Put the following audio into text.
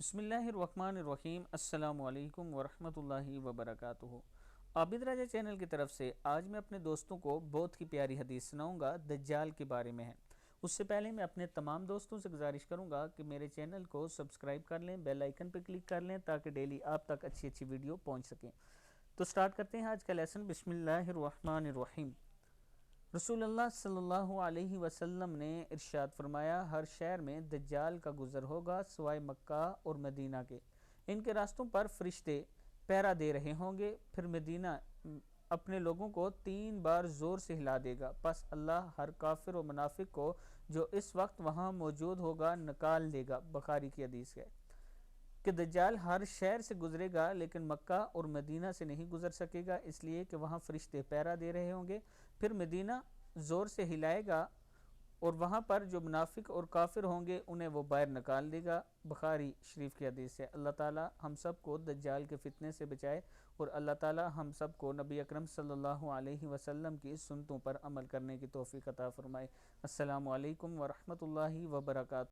بسم اللہ الرحمن الرحیم۔ السلام علیکم ورحمۃ اللہ وبرکاتہ۔ عابد راجہ چینل کی طرف سے آج میں اپنے دوستوں کو بہت کی پیاری حدیث سناؤں گا، دجال کے بارے میں ہے۔ اس سے پہلے میں اپنے تمام دوستوں سے گزارش کروں گا کہ میرے چینل کو سبسکرائب کر لیں، بیل آئیکن پہ کلک کر لیں تاکہ ڈیلی آپ تک اچھی اچھی ویڈیو پہنچ سکیں۔ تو سٹارٹ کرتے ہیں آج کا لیسن۔ بسم اللہ الرحمن الرحیم۔ رسول اللہ صلی اللہ علیہ وسلم نے ارشاد فرمایا، ہر شہر میں دجال کا گزر ہوگا سوائے مکہ اور مدینہ کے۔ ان کے راستوں پر فرشتے پہرا دے رہے ہوں گے، پھر مدینہ اپنے لوگوں کو 3 بار زور سے ہلا دے گا، پس اللہ ہر کافر و منافق کو جو اس وقت وہاں موجود ہوگا نکال دے گا۔ بخاری کی حدیث ہے کہ دجال ہر شہر سے گزرے گا لیکن مکہ اور مدینہ سے نہیں گزر سکے گا، اس لیے کہ وہاں فرشتے پہرا دے رہے ہوں گے۔ پھر مدینہ زور سے ہلائے گا اور وہاں پر جو منافق اور کافر ہوں گے انہیں وہ باہر نکال دے گا۔ بخاری شریف کی حدیث ہے۔ اللہ تعالی ہم سب کو دجال کے فتنے سے بچائے اور اللہ تعالی ہم سب کو نبی اکرم صلی اللہ علیہ وسلم کی سنتوں پر عمل کرنے کی توفیق عطا فرمائے۔ السلام علیکم ورحمۃ اللہ وبرکاتہ۔